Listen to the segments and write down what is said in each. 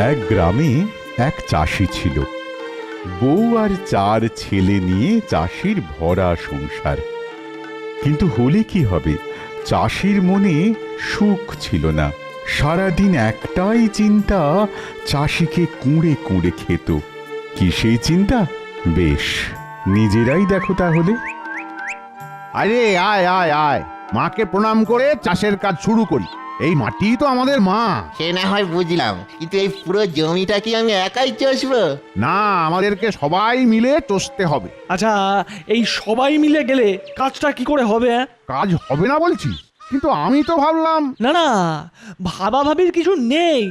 এক গ্রামে এক চাষি ছিল। বউ আর 4 ছেলে নিয়ে চাষির ভরা সংসার। কিন্তু হলে কি হবে, চাষির মনে সুখ ছিল না। সারাদিন একটাই চিন্তা, চাষিকে কুঁড়ে কুঁড়ে খেত। কি সেই চিন্তা? বেশ, নিজেরাই দেখো তাহলে। আরে আয় আয় আয়, মাকে প্রণাম করে চাষের কাজ শুরু করি। এই মাটি তো আমাদের মা। সে না হয় বুঝলাম, কিন্তু এই পুরো জমিটা কি আমি একাই চষবো? না, আমাদেরকে সবাই মিলে চষতে হবে। আচ্ছা, এই সবাই মিলে গেলে কাজটা কি করে হবে? কাজ হবে না বলছি, কিন্তু আমি তো ভাবলাম। না না, ভাবাভাবির কিছু নেই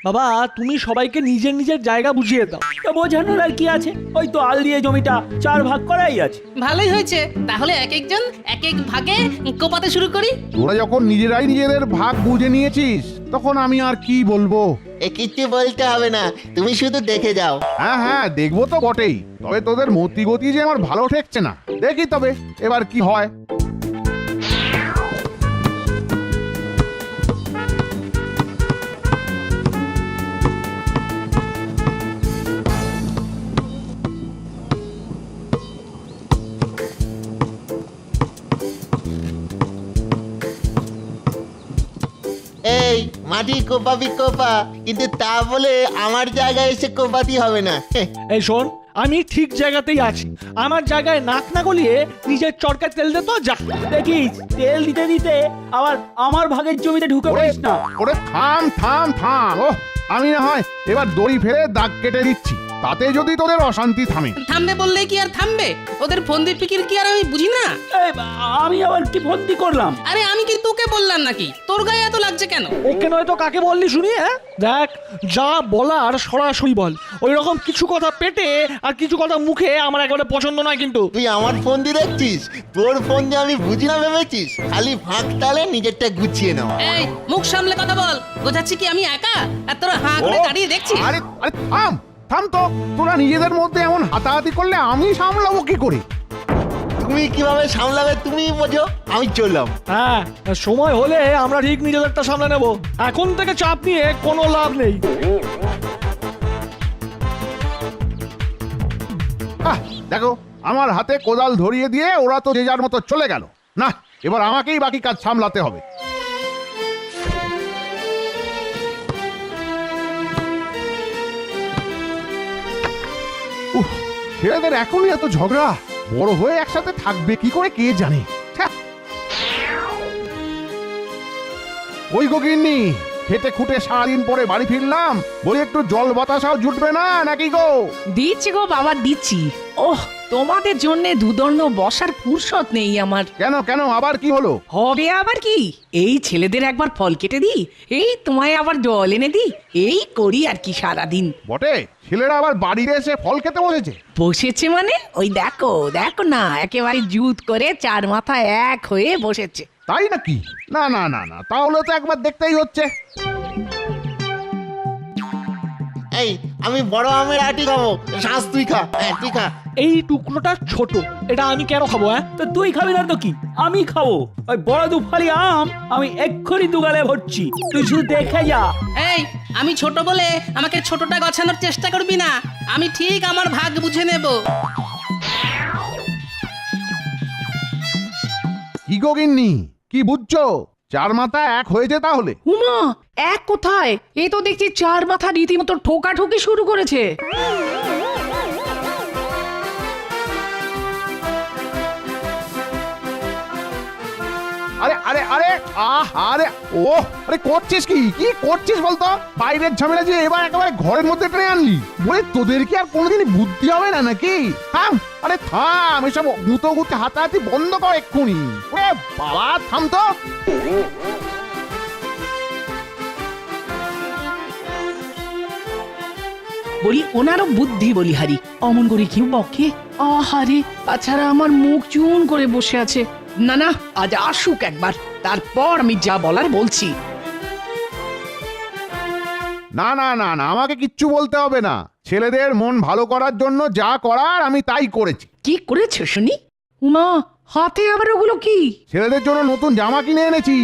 বাবা। তুমি সবাইকে নিজের নিজের জায়গা বুঝিয়ে দাও। বোঝানোর আর কি আছে, ওই তো আল দিয়ে জমিটা 4 ভাগ করাই আছে। ভালোই হয়েছে, তাহলে এক একজন এক এক ভাগে কোপাতে শুরু করি। তোরা যখন নিজেরাই নিজেদের ভাগ বুঝে নিয়েছিস, তখন আমি আর কি বলবো। এ কিচ্ছু বলতে হবে না, তুমি শুধু দেখে যাও। হ্যাঁ হ্যাঁ, দেখবো তো বটেই। তবে তোদের মতি গতি যে আমার ভালো ঠেকছে না। দেখি তবে এবার কি হয়। এই মাটি কোপাবি কোপা, কিন্তু তা বলে আমার জায়গায় এসে কোপাতি হবে না। এই শোন, আমি ঠিক জায়গাতেই আছি। আমার জায়গায় নাক না গলিয়ে নিজের চরকায় তেল দে তো, যা। দেখিস, তেল দিতে দিতে আবার আমার ভাগের জমিতে ঢুকে ওরে পড়িস না। ওরে থাম থাম থাম। ও, আমি না হয় এবার দড়ি ফেলে দাগ কেটে দিচ্ছি, তাতে যদি তোদের অশান্তি থামে। থামবে বললেই কি আর থামবে? ওদের ফন্দির ফিকির কি আর আমি বুঝি না? এই, আমি আবার কি ফন্দি করলাম? আরে আমি কি তোকে বললাম নাকি? তোর গায়ে এত লাগছে কেন? ওকে নয় তো কাকে বললি শুনি? হ্যাঁ, দেখ, যা বলার সরাসরি বল। ওই রকম কিছু কথা পেটে আর কিছু কথা মুখে আমার একেবারে পছন্দ নয় কিন্তু। তুই আমার ফোন দিয়ে দেখছিস? তোর ফোন দিয়ে আমি বুঝি না ভেবেছিস? খালি ফাঁক তালে নিজেরটা গুছিয়ে নাও। এই মুখ সামলে কথা বল। বোঝাচ্ছি কি আমি একা আর তোরা হাঁ করে দাঁড়িয়ে দেখছিস? আরে আরে থাম থাম তো। তোরা নিজেদের মধ্যে এমন হাতাহাতি করলে আমি সামলাবো কি করে? তুমি কিভাবে সামলাবে তুমি বোঝো, আমি চললাম। হ্যাঁ, সময় হলে আমরা ঠিক নিজেদেরটা সামলে নেব। এখন থেকে চাপ নিয়ে কোনো লাভ নেই। দেখো, আমার হাতে কোদাল ধরিয়ে দিয়ে ওরা তো যে যার মতো চলে গেল। না, এবার আমাকেই বাকি কাজ সামলাতে হবে। উফ, ছেলেদের এখনই এত ঝগড়া। বড় হয়ে একসাথে থাকবে কি করে কে জানে। ছ্যাঃ। ওই গো গিন্নি, খেটে খুঁটে সারাদিন পরে বাড়ি ফিরলাম, বলি একটু জল বাতাসাও জুটবে না নাকি গো? দিচ্ছি গো বাবা, দিচ্ছি। ওহ, তোমাদের জন্য দুদণ্ড বসার ফুরসত নেই আমার। কেন কেন, আবার কি হলো? হবে আবার কি? এই ছেলেদের একবার ফল কেটে দিই, এই তোমায় আবার জল এনে দিই, এই করি আর কি সারাদিন। বটে, ছেলেরা আবার বাড়িতে এসে ফল খেতে বসেছে। বসেছে মানে ওই দেখো দেখো না, একেবারে জুত করে 4 মাথা এক হয়ে বসেছে। তাই নাকি? না না না না, তাহলে তো একবার দেখতেই হচ্ছে। এই আমি বড় আমের আটি খাবো, শ্বাস তুই খা। হ্যাঁ, তুই খা। এই টুকরোটা ছোট, এটা আমি কেন খাবো? হ্যাঁ, তো তুই খাবি না তো কি, আমি খাবো। ওই বড় দুফালি আম আমি এক্ষুনি দুগালে ভরছি, তুই শুধু দেখে যা। এই আমি ছোট বলে আমাকে ছোটটা গছানোর চেষ্টা করবি না। আমি ঠিক আমার ভাগ বুঝে নেব। কি গো গিন্নি, কি বুঝছো? 4 মাথা এক হয়েছে তাহলে? উমা, এক কোথায়? এ তো দেখছি 4 মাথা রীতিমতো ঠোকাঠুকি শুরু করেছে। আরে আরে আরে আরে ও, আরে করছিস কি? কি করছিস বলতো? বাইরের ঝামেলা যে এবার একেবারে ঘরের মধ্যে টেনে আনলি। বলে তোদের কি আর কোনোদিন বুদ্ধি হবে না নাকি? থাম, আরে থাম, এসব গুঁতো গুঁতে হাতাহাতি বন্ধ কর এক্ষুনি। ওরে বাবা, থাম তো। বলি ওনারও বুদ্ধি বলিহারি, অমন করে কেউ বকে? আহারে, তাছাড়া আমার মুখ চুন করে বসে আছে। না না, আজ আসুক একবার, তারপর আমি যা বলার বলছি। না না না না, আমাকে কিচ্ছু বলতে হবে না। ছেলেদের মন ভালো করার জন্য যা করার আমি তাই করেছি। কি করেছো শুনি? উমা, হাতে আবার ওগুলো কি? ছেলেদের জন্য নতুন জামা কিনে এনেছি।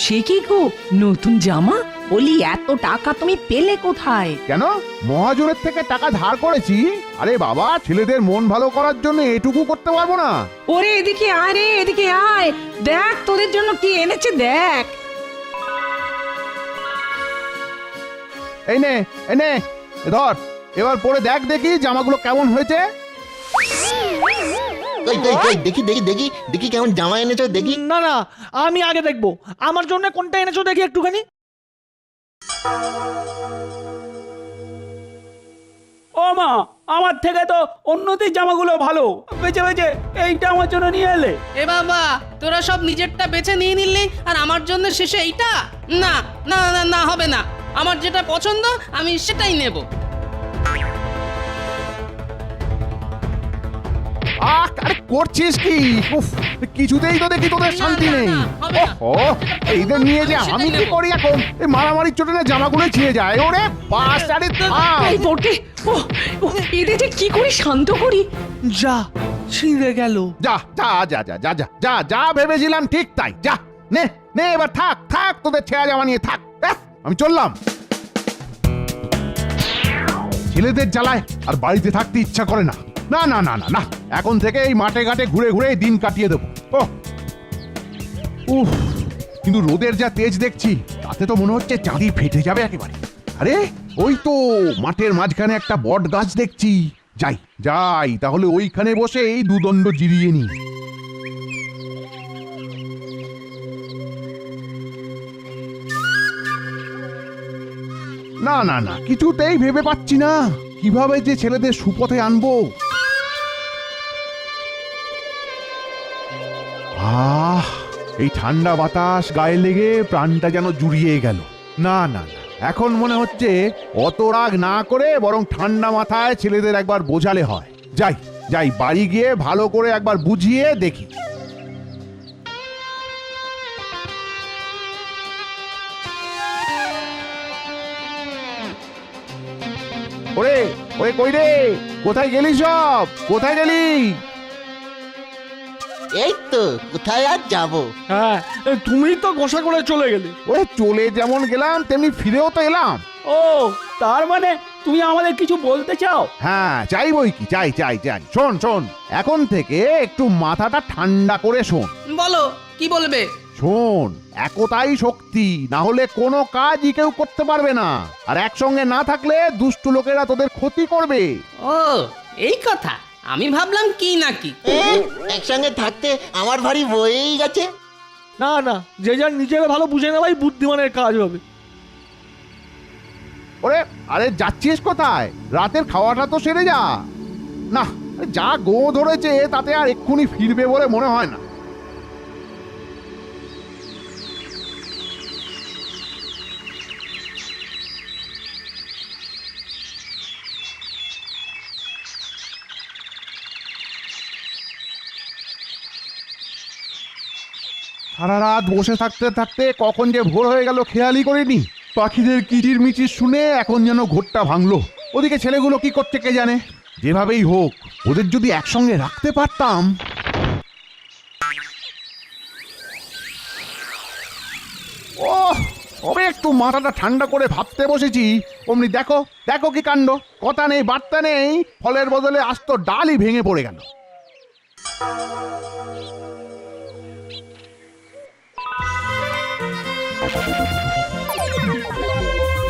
সে কি গো, নতুন জামা? বলি এত টাকা তুমি পেলে কোথায়? কেন, মহাজনের থেকে টাকা ধার করেছি। আরে বাবা, ছেলেদের মন ভালো করার জন্য এটুকু করতে পারবো না? ওরে এদিকে আয় রে, এদিকে আয়, দেখ তোদের জন্য কি এনেছে দেখ। এই নে, এই নে, এ ধর, এবার পরে দেখ দেখি জামাগুলো কেমন হয়েছে। কই কই কই দেখি দেখি দেখি দেখি কেমন জামা এনেছো দেখি। না না, আমি আগে দেখবো। আমার জন্য কোনটা এনেছো দেখি একটুখানি। ও মা, আমার থেকে তো অন্যদের জামাগুলো ভালো, বেঁচে বেঁচে এইটা আমার জন্য নিয়ে এলে। এ বাবা, তোরা সব নিজেরটা বেছে নিয়ে নিলি আর আমার জন্য শেষে এইটা? না না না না, হবে না। আমার যেটা পছন্দ আমি সেটাই নেব। আরে করছিস কি? উফ, কিছুতেই তো দেখি তোদের শান্তি নেই। ওহো, এইদের নিয়ে যে আমি কি করি এখন? এই মারামারির চোটে না জামাগুলো ছিঁড়ে যায়। ওরে বাস, আরে থাম। এই বটে, ও ও, এদের যে কি করে শান্ত করি। যা, ছিঁড়ে গেল। যা যা যা যা যা যা যা যা ভেবেছিলাম ঠিক তাই। যা নে নে, এবার থাক থাক, তোদের ছেঁড়া জামা নিয়ে থাক। আমি চললাম। ছেলেদের জ্বালায় আর বাড়িতে থাকতে ইচ্ছা করে না। না না না না না, এখন থেকে এই মাঠে ঘাটে ঘুরে ঘুরে দিন কাটিয়ে দেবো। ও উফ, কিন্তু রোদের যা তেজ দেখছি তাতে তো মনে হচ্ছে চাঁদি ফেটে যাবে একেবারে। আরে ওই তো মাঠের মাঝখানে একটা বট গাছ দেখছি। যাই যাই, তাহলে ওইখানে বসে এই দুদণ্ড জিরিয়ে নি। না না না, কিছুতেই ভেবে পাচ্ছি না কিভাবে যে ছেলেদের সুপথে আনবো। আহ, এই ঠান্ডা বাতাস গায়ে লেগে প্রাণটা যেন জুড়িয়ে গেল। না না না, এখন মনে হচ্ছে অত রাগ না করে বরং ঠান্ডা মাথায় ছেলেদের একবার বোঝালে হয়। যাই যাই, বাড়ি গিয়ে ভালো করে একবার বুঝিয়ে দেখি। ওরে ওরে, কই রে, কোথায় গেলি? সব কোথায় গেলি? এই তো, কোথায় আর যাবো? হ্যাঁ, তুমি তো গোসা করে চলে গেলে। ওরে চলে যেমন গেলাম তেমনি ফিরেও তো এলাম। ও, তার মানে তুমি আমাদের কিছু বলতে চাও? হ্যাঁ, চাইবই কি, চাই চাই চাই। শোন শোন, এখন থেকে একটু মাথাটা ঠান্ডা করে শোন। বলো, কি বলবে? শোন, একতাই শক্তি, না হলে কোনো কাজই কেউ করতে পারবে না। আর একসঙ্গে না থাকলে দুষ্টু লোকেরা তোদের ক্ষতি করবে। ও, এই কথা। আমি ভাবলাম কি নাকি। একসঙ্গে থাকতে আমার ভারী বয়েই গেছে। না না, যে যার নিজের ভালো বুঝে নেওয়াই বুদ্ধিমানের কাজ হবে। ওরে আরে, যাচ্ছিস কোথায়? রাতের খাওয়াটা তো সেরে যা। না, যা গো ধরেছে তাতে আর এক্ষুনি ফিরবে বলে মনে হয় না। সারা রাত বসে থাকতে থাকতে কখন যে ভোর হয়ে গেল খেয়ালই করিনি। পাখিদের কিচির মিচির শুনে এখন যেন ঘোরটা ভাঙলো। ওদিকে ছেলেগুলো কি করছে কে জানে। যেভাবেই হোক, ওদের যদি একসঙ্গে রাখতে পারতাম। ও, তবে একটু মাথাটা ঠান্ডা করে ভাবতে বসেছি, অমনি দেখো দেখো কি কাণ্ড। কথা নেই বার্তা নেই, ফলের বদলে আস্ত ডালই ভেঙে পড়ে গেল।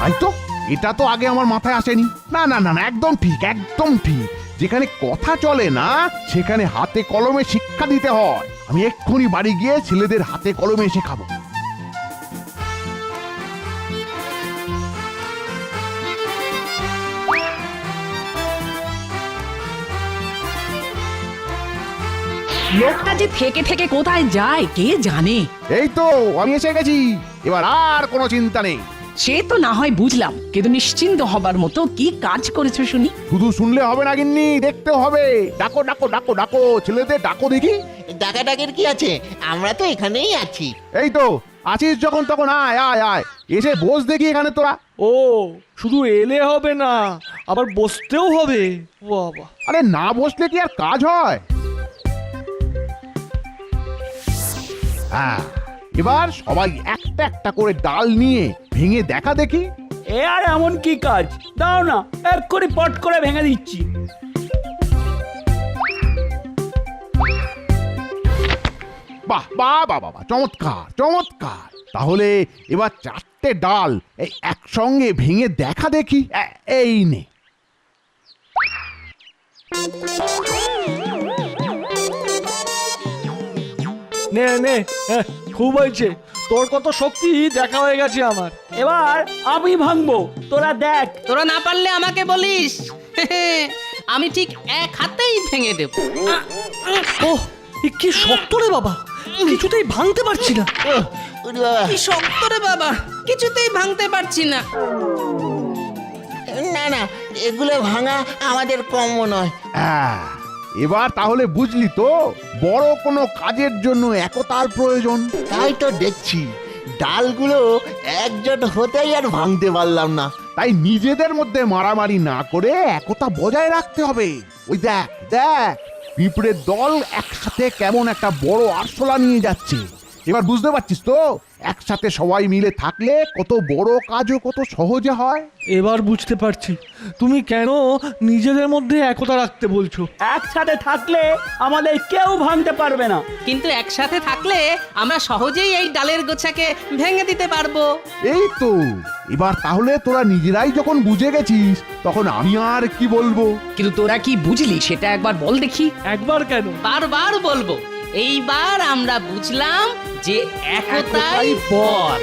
তাই তো, এটা তো আগে আমার মাথায় আসেনি। না না না না, একদম ঠিক একদম ঠিক। যেখানে কথা চলে না সেখানে হাতে কলমে শিক্ষা দিতে হয়। আমি এক্ষুনি বাড়ি গিয়ে ছেলেদের হাতে কলমে শেখাবো। লোকটা যে থেকে থেকে কোথায় যায় কে জানে। এই তো আমি এসে গেছি, এবার আর কোনো চিন্তা নেই। সে তো না হয় বুঝলাম, কিন্তু নিশ্চিন্ত হবার মতো কি কাজ করেছো শুনি। শুধু শুনলে হবে না গিন্নি, দেখতেও হবে। ডাকো ডাকো ডাকো ডাকো, ছেলেদের ডাকো দেখি। ডাকাডাকের কি আছে? আমরা তো এখানেই আছি। এই তো আছিস যখন, তখন আয় আয় আয়, এসে বস দেখি এখানে তোরা। ও, শুধু এলে হবে না, আবার বসতেও হবে। বাবা, আরে না বসলে কি আর কাজ হয়? হ্যাঁ, এবার সবাই একটা একটা করে ডাল নিয়ে ভেঙে দেখা দেখি। এ আর এমন কি কাজ, দাও না এক্ষুনি পট করে ভেঙে দিচ্ছি। বাহ বাহ বাহ বাহ, চমৎকার চমৎকার। তাহলে এবার 4টে ডাল এই একসঙ্গে ভেঙে দেখা দেখি। এই নে। নে নে, খুব হয়েছে, তোর কত শক্তি দেখা হয়ে গেছে আমার। এবার আমি ভাঙবো, তোরা দেখ। তোরা না পারলে আমাকে বলিস, আমি ঠিক এক হাতেই ভেঙে দেব। ওহ, এ কি শক্ত রে বাবা, কিছুতেই ভাঙতে পারছি না। ওরে বাবা, কি শক্ত রে বাবা, কিছুতেই ভাঙতে পারছি না। না না, এগুলো ভাঙা আমাদের কম্য নয়। এবার তাহলে বুঝলি তো, বড় কোনো কাজের জন্য একতার প্রয়োজন। তাই তো দেখছি, ডালগুলো একজোট হতেই আর ভাঙতে পারলাম না। তাই নিজেদের মধ্যে মারামারি না করে একতা বজায় রাখতে হবে। ওই দেখ দেখ, পিঁপড়ের দল একসাথে কেমন একটা বড় আরশোলা নিয়ে যাচ্ছে। এবার বুঝতে পারছিস তো, একসাথে সবাই মিলে থাকলে কত বড় কাজও কত সহজে হয়। এবার বুঝতে পারছি তুমি কেন নিজেদের মধ্যে একতা রাখতে বলছো। একসাথে থাকলে আমাদের কেউ ভাঙতে পারবে না। কিন্তু একসাথে থাকলে আমরা সহজেই এই ডালের গোছাকে ভেঙে দিতে পারবো। এই তো, এবার তাহলে তোরা নিজেরাই যখন বুঝে গেছিস, তখন আমি আর কি বলবো। কিন্তু তোরা কি বুঝলি সেটা একবার বল দেখি। একবার কেন, বারবার বলবো। এইবার আমরা বুঝলাম যে একতাই বল।